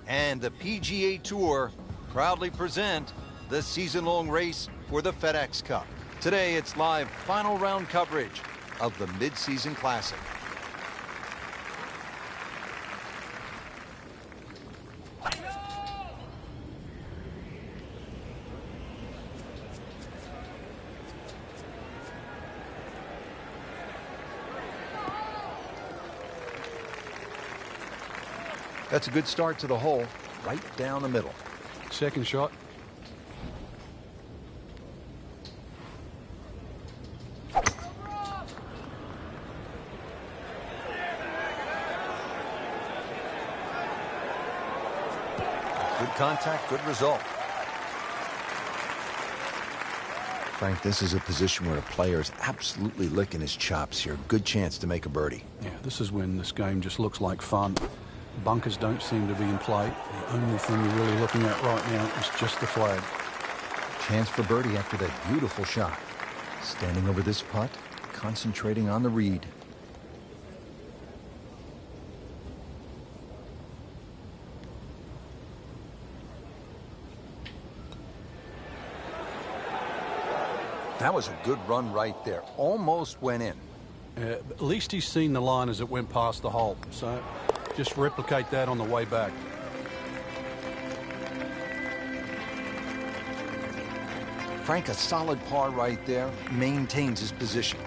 And the PGA Tour proudly present the season-long race for the FedEx Cup. Today, it's live final round coverage of the mid-season classic. That's a good start to the hole, right down the middle. Second shot. Good contact, good result. Frank, this is a position where a player is absolutely licking his chops here. Good chance to make a birdie. Yeah, this is when this game just looks like fun. Bunkers don't seem to be in play. The only thing you're really looking at right now is just the flag. Chance for birdie after that beautiful shot. Standing over this putt, concentrating on the read. That was a good run right there. Almost went in. At least he's seen the line as it went past the hole. So just replicate that on the way back. Frank, a solid par right there. Maintains his position.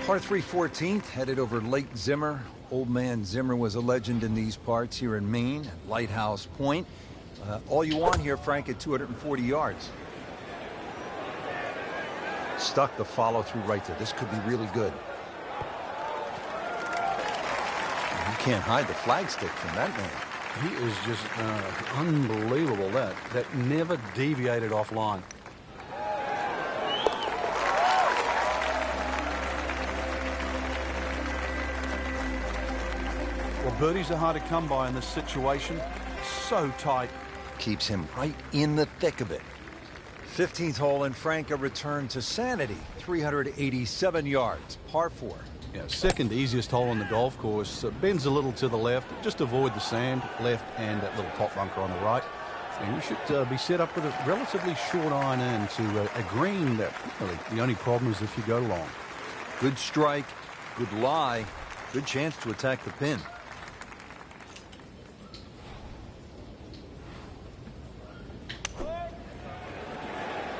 Par 3 14th, headed over Lake Zimmer. Old man Zimmer was a legend in these parts here in Maine at Lighthouse Point. All you want here, Frank, at 240 yards. Stuck the follow-through right there. This could be really good. You can't hide the flagstick from that man. He is just unbelievable. That never deviated offline. Well, birdies are hard to come by in this situation. So tight. Keeps him right in the thick of it. 15th hole, and Frank, a return to sanity. 387 yards, par 4. Yeah, second easiest hole on the golf course. Bends a little to the left. Just avoid the sand, left, and that little top bunker on the right. And you should be set up with a relatively short iron in to a green that really the only problem is if you go long. Good strike, good lie, good chance to attack the pin.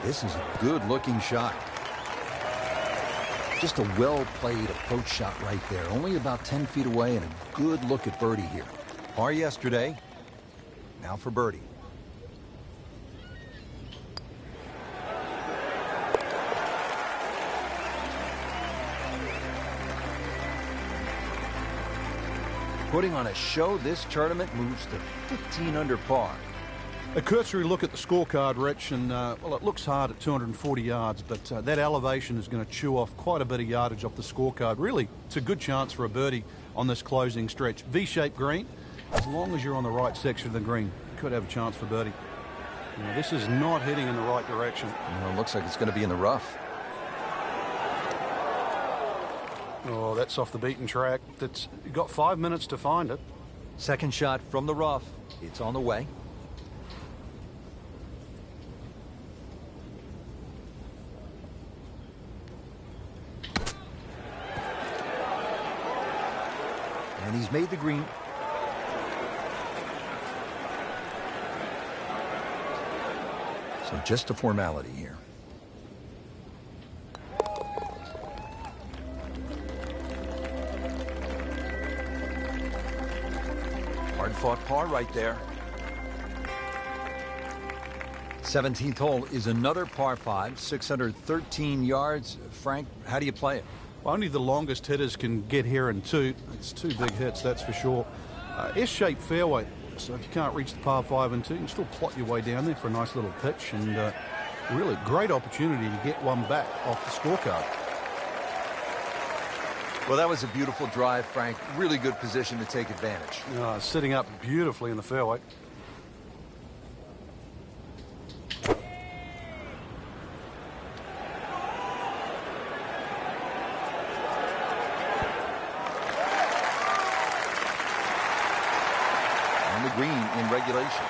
This is a good-looking shot. Just a well-played approach shot right there. Only about 10 feet away and a good look at birdie here. Par yesterday. Now for birdie. Putting on a show, this tournament moves to 15 under par. A cursory look at the scorecard, Rich, and, well, it looks hard at 240 yards, but that elevation is going to chew off quite a bit of yardage off the scorecard. Really, it's a good chance for a birdie on this closing stretch. V-shaped green, as long as you're on the right section of the green, you could have a chance for birdie. Now, this is not heading in the right direction. Well, it looks like it's going to be in the rough. Oh, that's off the beaten track. You've got 5 minutes to find it. Second shot from the rough. It's on the way. And he's made the green. So just a formality here. Hard-fought par right there. 17th hole is another par 5, 613 yards. Frank, how do you play it? Well, only the longest hitters can get here in two. It's two big hits, that's for sure. S-shaped fairway, so if you can't reach the par 5 and 2, you can still plot your way down there for a nice little pitch, and really great opportunity to get one back off the scorecard. Well, that was a beautiful drive, Frank. Really good position to take advantage. Sitting up beautifully in the fairway. on the green in regulation.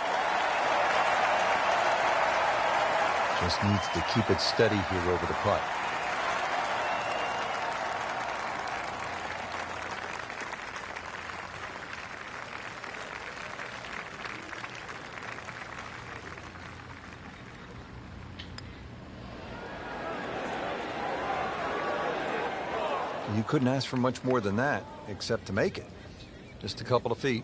Just needs to keep it steady here over the putt. You couldn't ask for much more than that, except to make it. Just a couple of feet.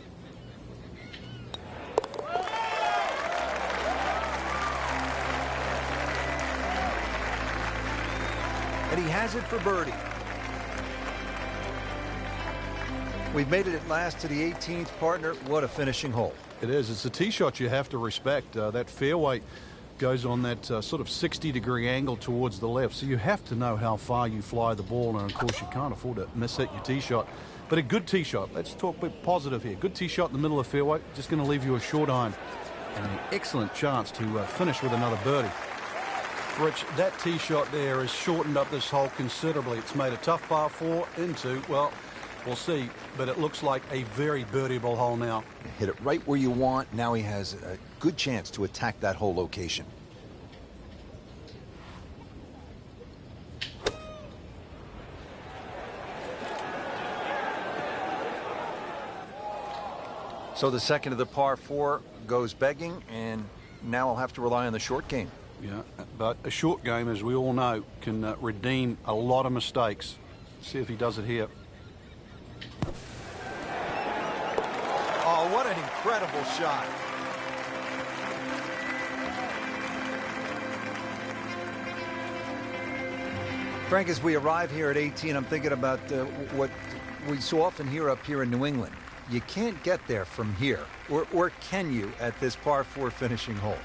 And he has it for birdie. We've made it at last to the 18th, partner. What a finishing hole. It is. It's a tee shot you have to respect. That fairway goes on that sort of 60-degree angle towards the left, so you have to know how far you fly the ball, and of course you can't afford to miss hit your tee shot. But a good tee shot. Let's talk a bit positive here. Good tee shot in the middle of the fairway, just going to leave you a short iron, and an excellent chance to finish with another birdie. Rich, that tee shot there has shortened up this hole considerably. It's made a tough par 4 into, well, we'll see, but it looks like a very birdieable hole now. You hit it right where you want. Now he has a good chance to attack that hole location. So the second of the par 4 goes begging, and now I'll have to rely on the short game. Yeah, but a short game, as we all know, can redeem a lot of mistakes. See if he does it here. Oh, what an incredible shot. Frank, as we arrive here at 18, I'm thinking about what we so often hear up here in New England. You can't get there from here, or can you at this par 4 finishing hole?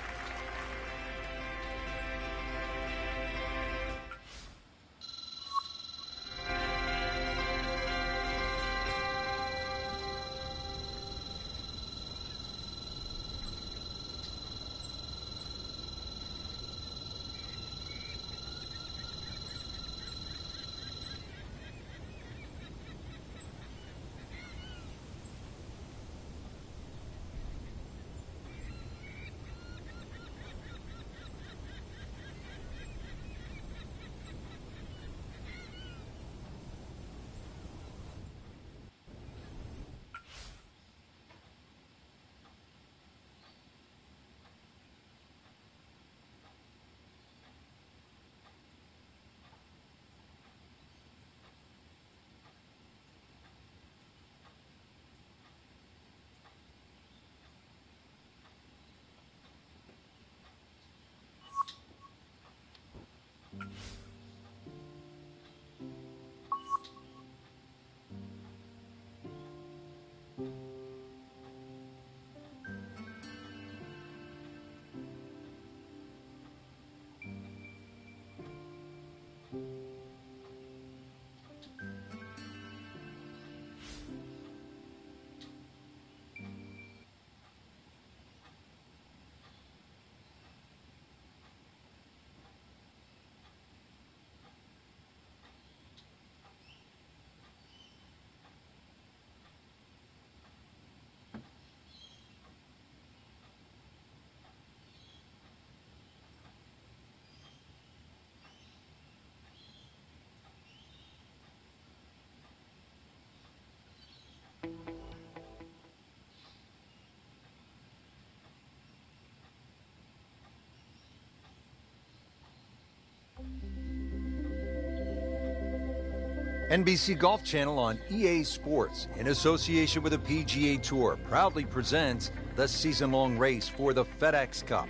NBC Golf Channel on EA Sports, in association with the PGA Tour, proudly presents the season-long race for the FedEx Cup.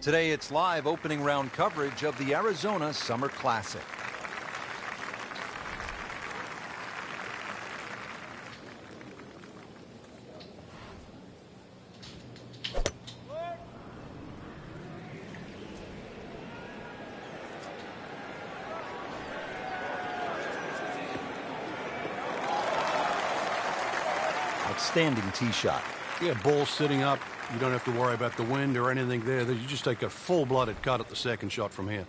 Today it's live opening round coverage of the Arizona Summer Classic. Outstanding tee shot. Yeah, ball sitting up. You don't have to worry about the wind or anything there. You just take a full-blooded cut at the second shot from here.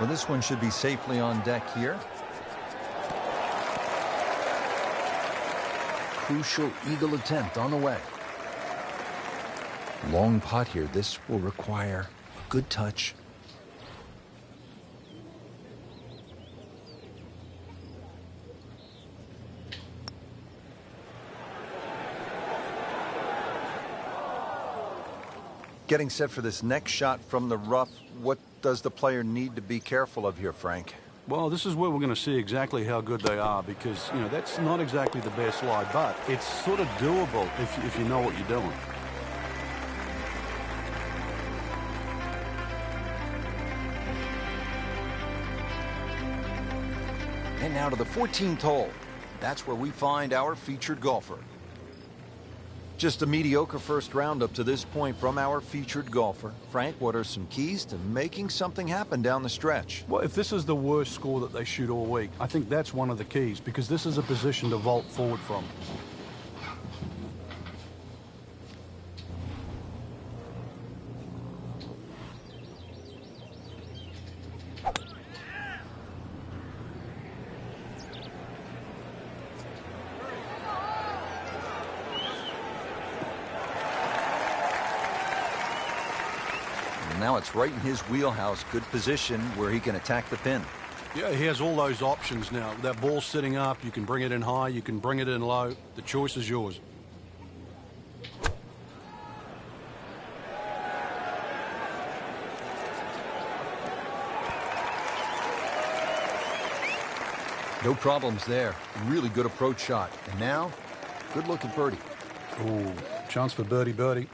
Well, this one should be safely on deck here. Crucial eagle attempt on the way. Long putt here. This will require a good touch. Getting set for this next shot from the rough, what does the player need to be careful of here, Frank? Well, this is where we're going to see exactly how good they are because, you know, that's not exactly the best lie, but it's sort of doable if you know what you're doing. And now to the 14th hole. That's where we find our featured golfer. Just a mediocre first round up to this point from our featured golfer. Frank, what are some keys to making something happen down the stretch? Well, if this is the worst score that they shoot all week, I think that's one of the keys because this is a position to vault forward from. Now it's right in his wheelhouse. Good position where he can attack the pin. Yeah, he has all those options now. That ball's sitting up. You can bring it in high. You can bring it in low. The choice is yours. No problems there. Really good approach shot. And now, good look at birdie. Ooh, chance for birdie.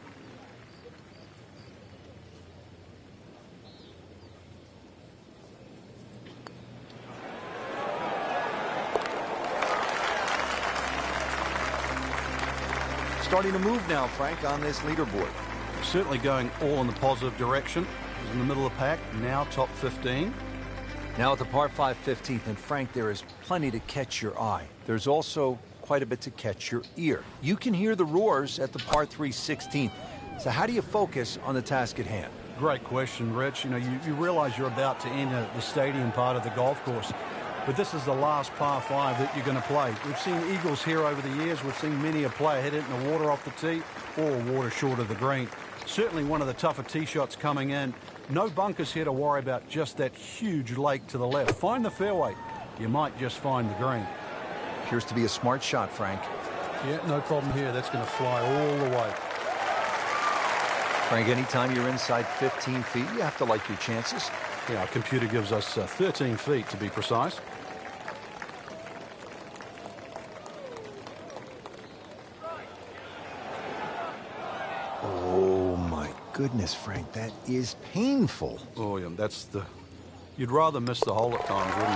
Starting to move now, Frank, on this leaderboard. Certainly going all in the positive direction. He's in the middle of the pack, now top 15. Now at the par 5 15th, and Frank, there is plenty to catch your eye. There's also quite a bit to catch your ear. You can hear the roars at the par 3 16th. So how do you focus on the task at hand? Great question, Rich. You know, you realize you're about to enter the stadium part of the golf course. But this is the last par 5 that you're going to play. We've seen eagles here over the years. We've seen many a player hit it in the water off the tee or water short of the green. Certainly one of the tougher tee shots coming in. No bunkers here to worry about, just that huge lake to the left. Find the fairway. You might just find the green. Appears to be a smart shot, Frank. Yeah, no problem here. That's going to fly all the way. Frank, anytime you're inside 15 feet, you have to like your chances. Yeah, our computer gives us 13 feet to be precise. Oh, my goodness, Frank, that is painful. Oh, yeah, that's the... You'd rather miss the hole at times, wouldn't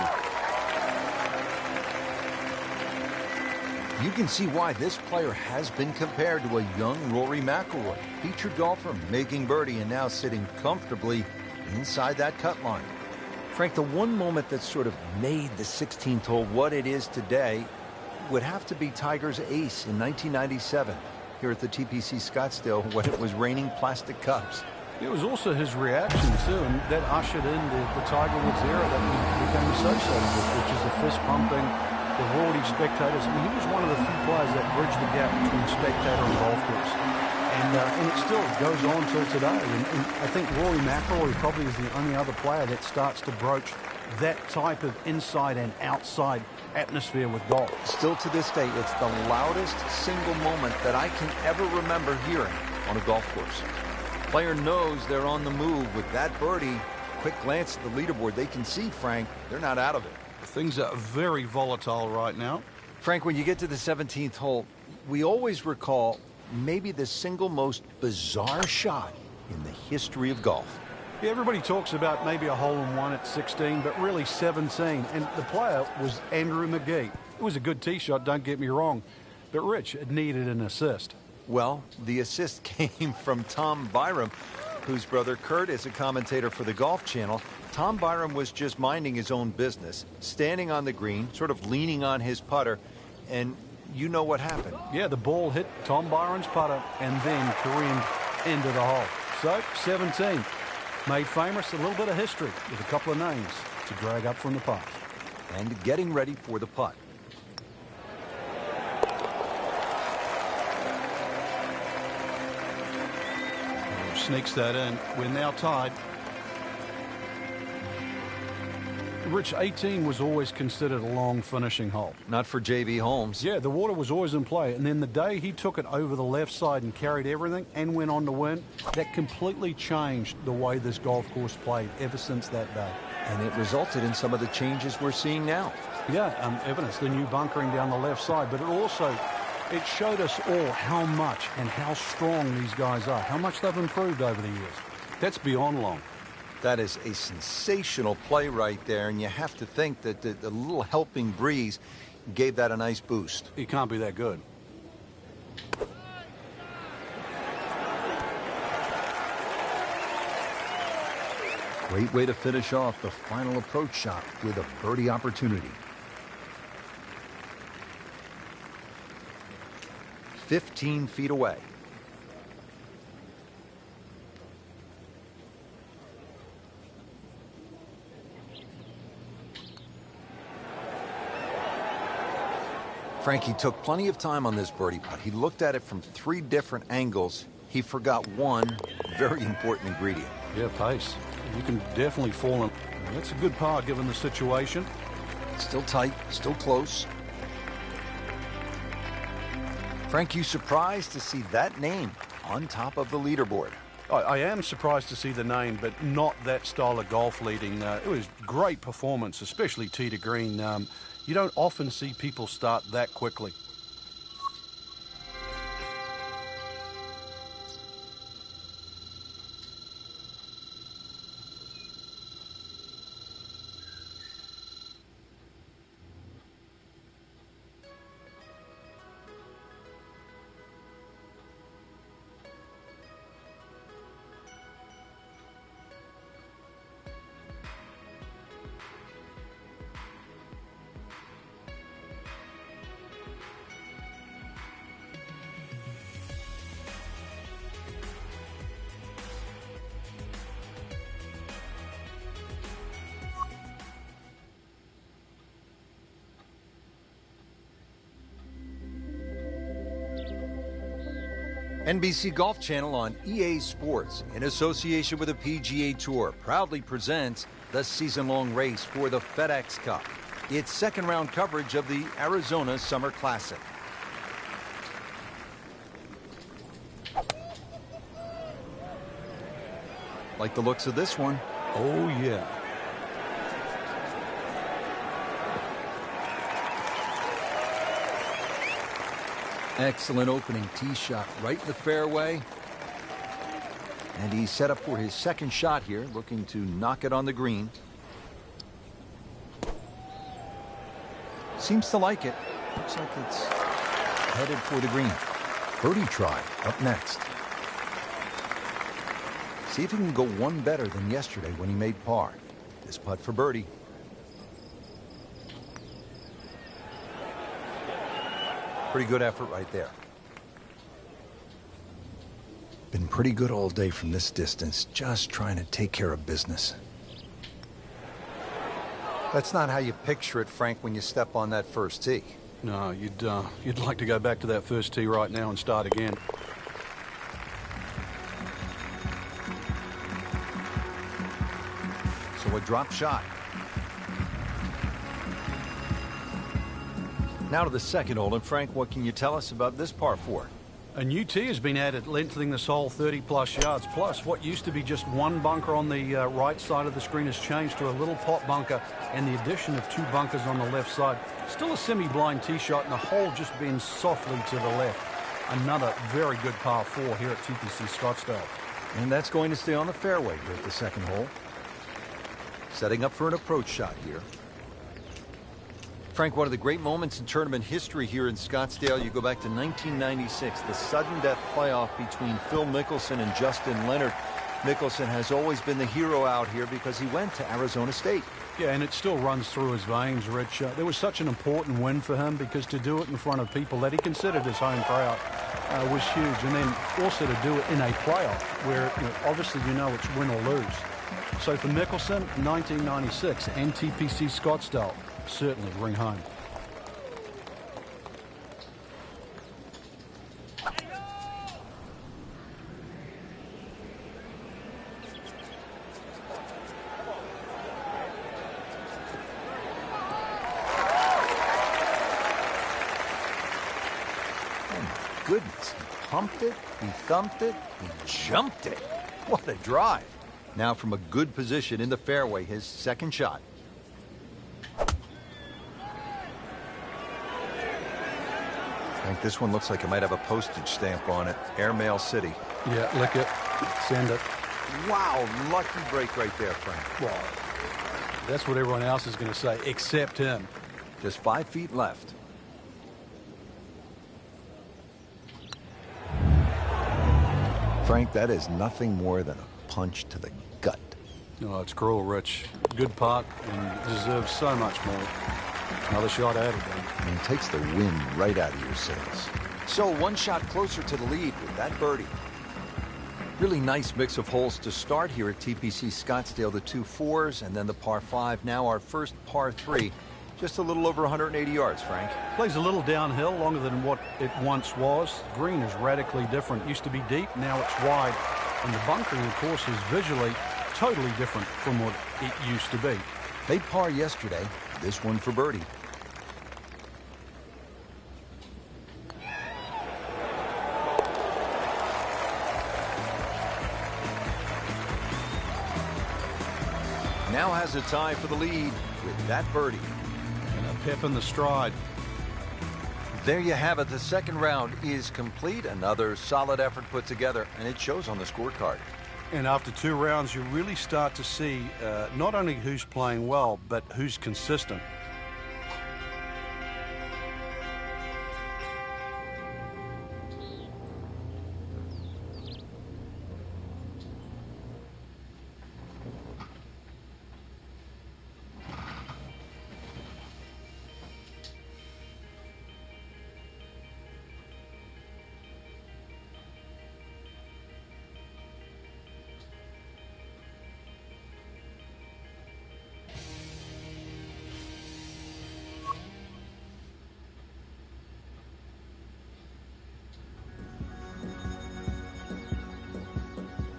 you? You can see why this player has been compared to a young Rory McIlroy. Featured golfer making birdie and now sitting comfortably inside that cut line. Frank, the one moment that sort of made the 16th hole what it is today would have to be Tiger's ace in 1997 here at the TPC Scottsdale when it was raining plastic cups. It was also his reaction, too, and that ushered in the Tiger Woods era that we became associated with, which is the fist pumping, the rowdy spectators. I mean, he was one of the few players that bridged the gap between spectator and golf course. And it still goes on till today. And I think Rory McIlroy probably is the only other player that starts to broach that type of inside and outside atmosphere with golf. Still to this day, it's the loudest single moment that I can ever remember hearing on a golf course. Player knows they're on the move with that birdie. Quick glance at the leaderboard, they can see, Frank, they're not out of it. Things are very volatile right now. Frank, when you get to the 17th hole, we always recall maybe the single most bizarre shot in the history of golf. Yeah, everybody talks about maybe a hole-in-one at 16, but really 17. And the player was Andrew McGee. It was a good tee shot, don't get me wrong. But Rich, it needed an assist. Well, the assist came from Tom Byram, whose brother Kurt is a commentator for the Golf Channel. Tom Byram was just minding his own business, standing on the green, sort of leaning on his putter, and you know what happened. Yeah, the ball hit Tom Byram's putter and then careened into the hole. So, 17. Made famous, a little bit of history with a couple of names to drag up from the putt. And getting ready for the putt. Sneaks that in. We're now tied. Rich, 18 was always considered a long finishing hole. Not for J.B. Holmes. Yeah, the water was always in play. And then the day he took it over the left side and carried everything and went on to win, that completely changed the way this golf course played ever since that day. And it resulted in some of the changes we're seeing now. Yeah, evidence, the new bunkering down the left side. But it showed us all how much and how strong these guys are, how much they've improved over the years. That's beyond long. That is a sensational play right there, and you have to think that the little helping breeze gave that a nice boost. He can't be that good. Great way to finish off the final approach shot with a birdie opportunity. 15 feet away. Frankie took plenty of time on this birdie putt. He looked at it from 3 different angles. He forgot one very important ingredient. Yeah, pace. You can definitely fall in. That's a good par given the situation. Still tight, still close. Frank, you surprised to see that name on top of the leaderboard? I am surprised to see the name, but not that style of golf leading. It was great performance, especially tee to green. You don't often see people start that quickly. NBC Golf Channel on EA Sports, in association with the PGA Tour, proudly presents the season-long race for the FedEx Cup. It's second-round coverage of the Arizona Summer Classic. Like the looks of this one. Oh, yeah. Excellent opening tee shot right in the fairway. And he's set up for his second shot here, looking to knock it on the green. Seems to like it. Looks like it's headed for the green. Birdie try up next. See if he can go one better than yesterday when he made par. This putt for birdie. Pretty good effort right there. Been pretty good all day from this distance, just trying to take care of business. That's not how you picture it, Frank, when you step on that first tee. No, you'd like to go back to that first tee right now and start again. So a drop shot. Now to the second hole, and Frank, what can you tell us about this par 4? A new tee has been added, lengthening this hole 30-plus yards. Plus, what used to be just one bunker on the right side of the screen has changed to a little pot bunker, and the addition of 2 bunkers on the left side. Still a semi-blind tee shot, and the hole just bends softly to the left. Another very good par 4 here at TPC Scottsdale. And that's going to stay on the fairway here at the second hole. Setting up for an approach shot here. Frank, one of the great moments in tournament history here in Scottsdale, you go back to 1996, the sudden death playoff between Phil Mickelson and Justin Leonard. Mickelson has always been the hero out here because he went to Arizona State. Yeah, and it still runs through his veins, Rich. There was such an important win for him because to do it in front of people that he considered his home crowd was huge. And then also to do it in a playoff where, obviously, it's win or lose. So for Mickelson, 1996 and TPC Scottsdale certainly ring home. Goodness, he pumped it, he thumped it, he jumped it. What a drive. Now from a good position in the fairway, his second shot. Frank, this one looks like it might have a postage stamp on it. Airmail City. Yeah, lick it, send it. Wow, lucky break right there, Frank. Well, that's what everyone else is going to say, except him. Just 5 feet left. Frank, that is nothing more than a punch to the gut. Oh, it's cruel, Rich. Good putt and deserves so much more. Another shot added, though. I mean, takes the wind right out of your sails. So one shot closer to the lead with that birdie. Really nice mix of holes to start here at TPC Scottsdale. The 2 4s and then the par 5. Now our first par 3. Just a little over 180 yards, Frank. Plays a little downhill, longer than what it once was. Green is radically different. Used to be deep, now it's wide. And the bunkering, of course, is visually totally different from what it used to be. They par yesterday. This one for birdie. Now has a tie for the lead with that birdie. And a pep in the stride. There you have it. The second round is complete. Another solid effort put together, and it shows on the scorecard. And after 2 rounds, you really start to see not only who's playing well, but who's consistent.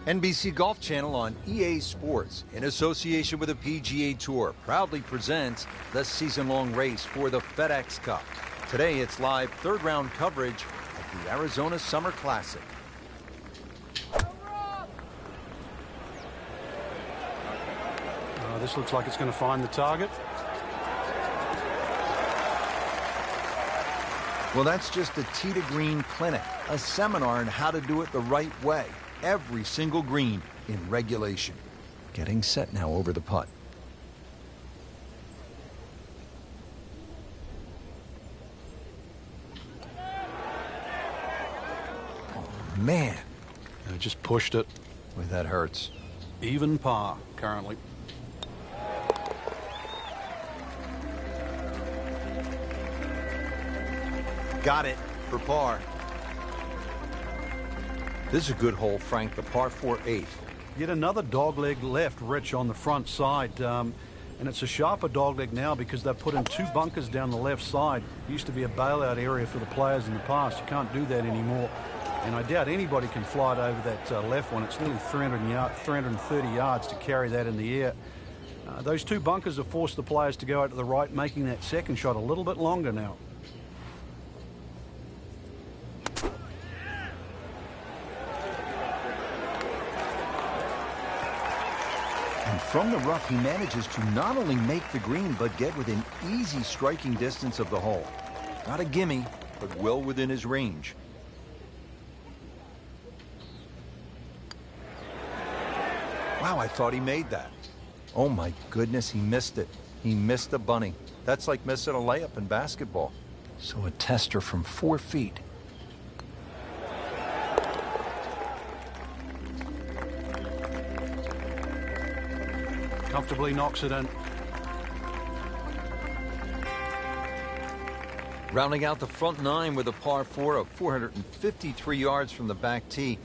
NBC Golf Channel on EA Sports, in association with the PGA Tour, proudly presents the season-long race for the FedEx Cup. Today, it's live third-round coverage of the Arizona Summer Classic. This looks like it's going to find the target. Well, that's just a tee to green clinic, a seminar on how to do it the right way. Every single green in regulation. Getting set now over the putt. Oh, man. Just pushed it. Boy, that hurts. Even par currently. Got it for par. This is a good hole, Frank, the par 4 8th. Yet another dogleg left, Rich, on the front side. And it's a sharper dogleg now because they've put in 2 bunkers down the left side. It used to be a bailout area for the players in the past. You can't do that anymore. And I doubt anybody can fly it over that left one. It's nearly 330 yards to carry that in the air. Those 2 bunkers have forced the players to go out to the right, making that second shot a little bit longer now. And from the rough, he manages to not only make the green, but get within easy striking distance of the hole. Not a gimme, but well within his range. Wow, I thought he made that. Oh my goodness, he missed it. He missed a bunny. That's like missing a layup in basketball. So a tester from 4 feet. Comfortably knocks it in. Rounding out the front 9 with a par 4 of 453 yards from the back tee.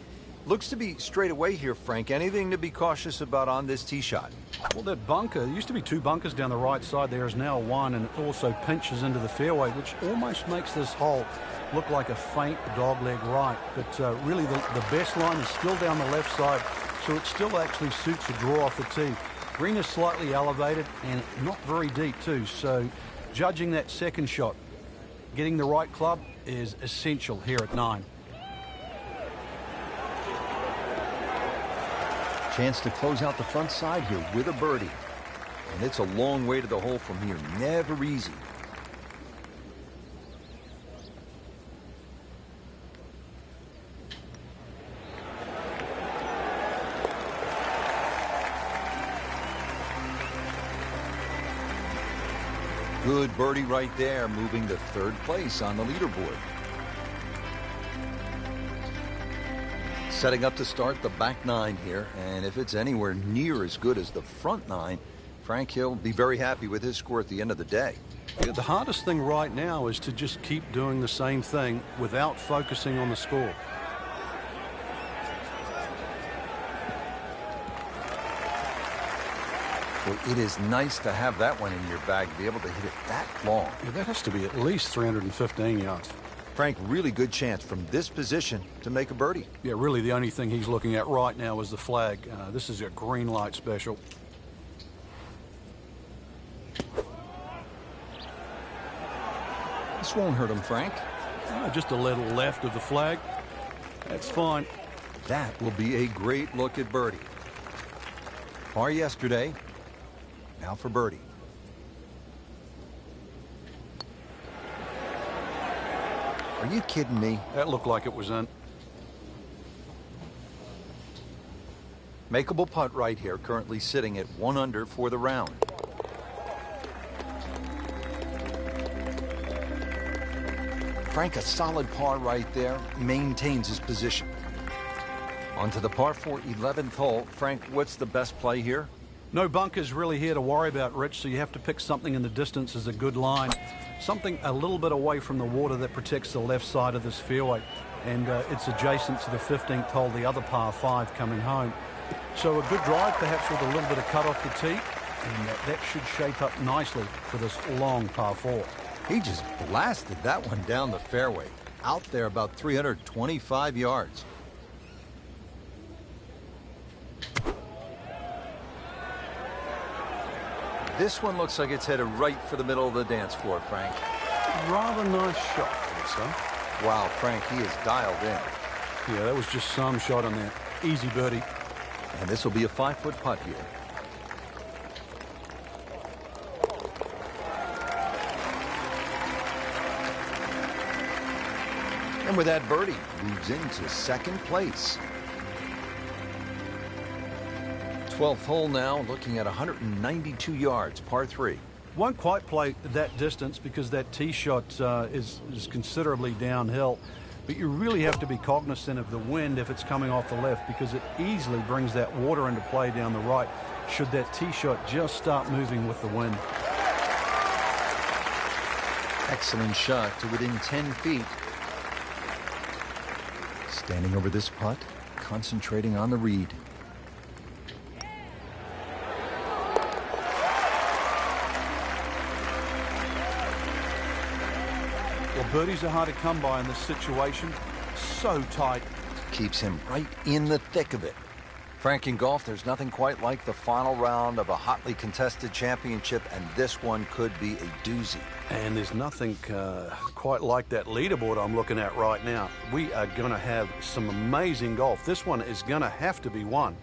Looks to be straight away here, Frank. Anything to be cautious about on this tee shot? Well, that bunker, there used to be two bunkers down the right side. There is now one, and it also pinches into the fairway, which almost makes this hole look like a faint dogleg right. But really, the best line is still down the left side, so it still actually suits a draw off the tee. Green is slightly elevated and not very deep too, so judging that second shot, getting the right club is essential here at 9. Chance to close out the front side here with a birdie. And it's a long way to the hole from here. Never easy. Good birdie right there, moving to third place on the leaderboard. Setting up to start the back 9 here, and if it's anywhere near as good as the front 9, Frank Hill will be very happy with his score at the end of the day. Yeah, the hardest thing right now is to just keep doing the same thing without focusing on the score. Well, it is nice to have that one in your bag, to be able to hit it that long. Yeah, that has to be at least 315 yards. Frank, really good chance from this position to make a birdie. Yeah, really the only thing he's looking at right now is the flag. This is a green light special. This won't hurt him, Frank. Just a little left of the flag. That's fine. That will be a great look at birdie. Par yesterday. Now for birdie. Are you kidding me? That looked like it was in. Makeable putt right here, currently sitting at 1 under for the round. Frank, a solid par right there, maintains his position. Onto the par 4 11th hole. Frank, what's the best play here? No bunkers really here to worry about, Rich, so you have to pick something in the distance as a good line. Something a little bit away from the water that protects the left side of this fairway. And it's adjacent to the 15th hole, the other par 5 coming home. So a good drive, perhaps with a little bit of cut off the tee. And that should shape up nicely for this long par 4. He just blasted that one down the fairway. Out there about 325 yards. This one looks like it's headed right for the middle of the dance floor, Frank. Rather nice shot, I think so. Wow, Frank, he is dialed in. Yeah, that was just some shot on there. Easy birdie. And this will be a 5-foot putt here. And with that birdie, moves into second place. 12th hole now, looking at 192 yards, par 3. Won't quite play that distance because that tee shot is considerably downhill. But you really have to be cognizant of the wind if it's coming off the left, because it easily brings that water into play down the right should that tee shot just start moving with the wind. Excellent shot to within 10 feet. Standing over this putt, concentrating on the read. Well, birdies are hard to come by in this situation. So tight. Keeps him right in the thick of it. Frank, in golf, there's nothing quite like the final round of a hotly contested championship, and this one could be a doozy. And there's nothing quite like that leaderboard I'm looking at right now. We are going to have some amazing golf. This one is going to have to be won.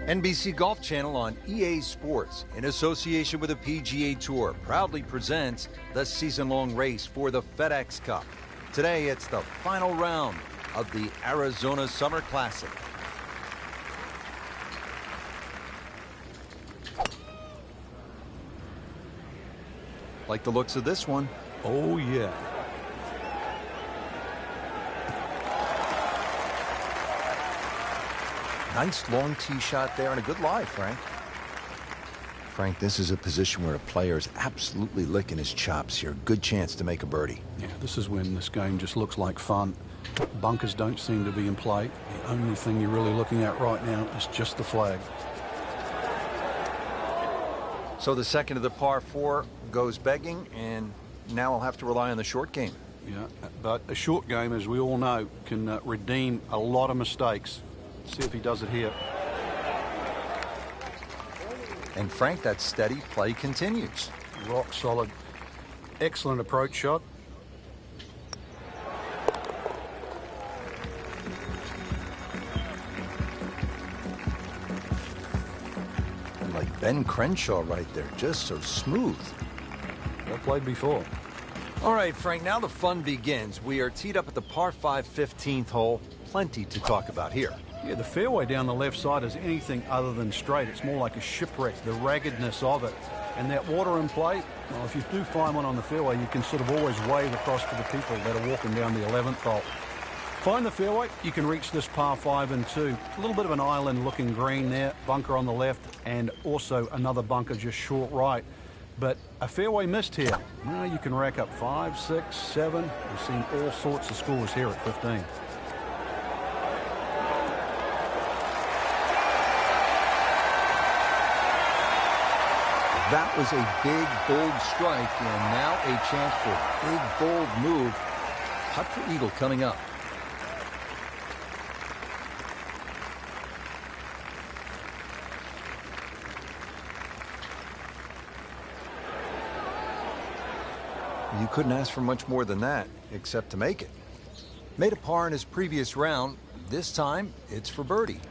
NBC Golf Channel on EA Sports, in association with the PGA Tour, proudly presents the season-long race for the FedEx Cup. Today, it's the final round of the Arizona Summer Classic. Like the looks of this one. Oh, yeah. Nice long tee shot there and a good lie, Frank. Frank, this is a position where a player is absolutely licking his chops here. Good chance to make a birdie. Yeah, this is when this game just looks like fun. Bunkers don't seem to be in play. The only thing you're really looking at right now is just the flag. So the second of the par 4 goes begging, and now I'll have to rely on the short game. Yeah, but a short game, as we all know, can redeem a lot of mistakes. See if he does it here. And Frank, that steady play continues. Rock solid. Excellent approach shot. Like Ben Crenshaw right there, just so smooth. Well played before. All right, Frank, now the fun begins. We are teed up at the par 5 15th hole. Plenty to talk about here. Yeah, the fairway down the left side is anything other than straight. It's more like a shipwreck, the raggedness of it. And that water in play, well, if you do find one on the fairway, you can sort of always wave across to the people that are walking down the 11th hole. Find the fairway, you can reach this par 5 and 2. A little bit of an island-looking green there, bunker on the left, and also another bunker just short right. But a fairway missed here. Now you can rack up 5, 6, 7. We've seen all sorts of scores here at 15. That was a big, bold strike, and now a chance for a big, bold move. Putt for eagle coming up. You couldn't ask for much more than that, except to make it. Made a par in his previous round. This time, it's for birdie.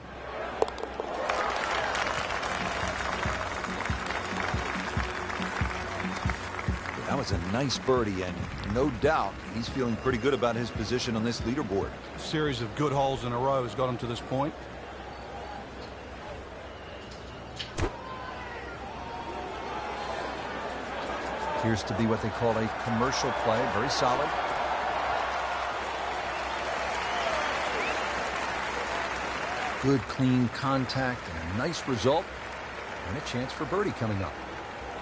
That was a nice birdie, and no doubt he's feeling pretty good about his position on this leaderboard. A series of good holes in a row has got him to this point. Appears to be what they call a commercial play. Very solid. Good, clean contact and a nice result. And a chance for birdie coming up.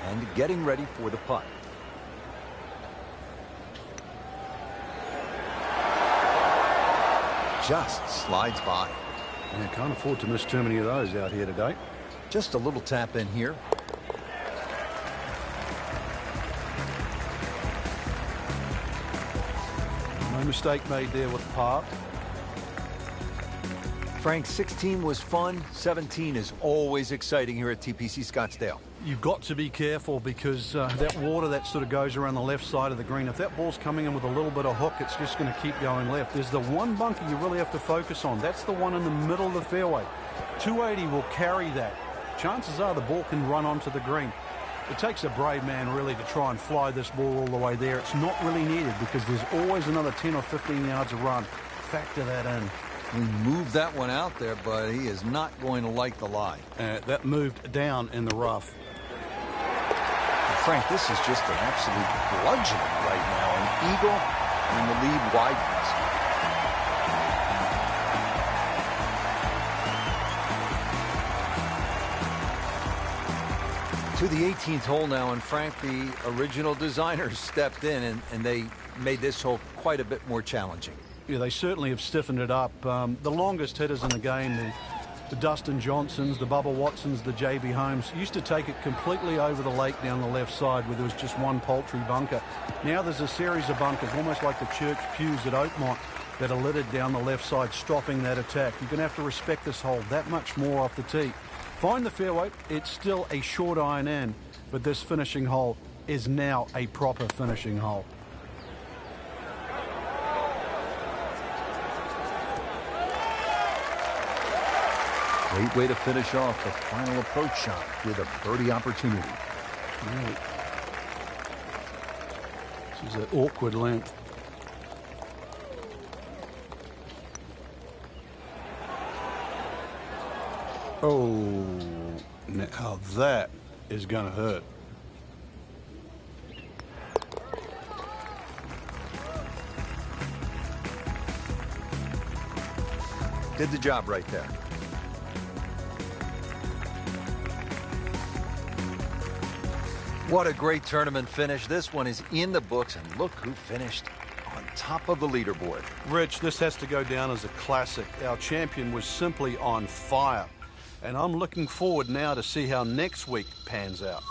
And getting ready for the putt. Just slides by. And you can't afford to miss too many of those out here today. Just a little tap in here. No mistake made there with the par. Frank, 16 was fun. 17 is always exciting here at TPC Scottsdale. You've got to be careful because that water that sort of goes around the left side of the green, if that ball's coming in with a little bit of hook, it's just going to keep going left. There's the one bunker you really have to focus on. That's the one in the middle of the fairway. 280 will carry that. Chances are the ball can run onto the green. It takes a brave man really to try and fly this ball all the way there. It's not really needed because there's always another 10 or 15 yards of run. Factor that in. We moved that one out there, but he is not going to like the lie. That moved down in the rough. Frank, this is just an absolute bludgeoning right now. An eagle, and the lead widens. To the 18th hole now, and Frank, the original designers stepped in, and they made this hole quite a bit more challenging. Yeah, they certainly have stiffened it up. The longest hitters in the game, the Dustin Johnsons, the Bubba Watsons, the J.B. Holmes, used to take it completely over the lake down the left side where there was just one paltry bunker. Now there's a series of bunkers, almost like the church pews at Oakmont, that are littered down the left side, stopping that attack. You're going to have to respect this hole that much more off the tee. Find the fairway. It's still a short iron in, but this finishing hole is now a proper finishing hole. Great way to finish off the final approach shot with a birdie opportunity. Right. This is an awkward length. Oh, now that is going to hurt. Did the job right there. What a great tournament finish. This one is in the books, and look who finished on top of the leaderboard. Rich, this has to go down as a classic. Our champion was simply on fire. And I'm looking forward now to see how next week pans out.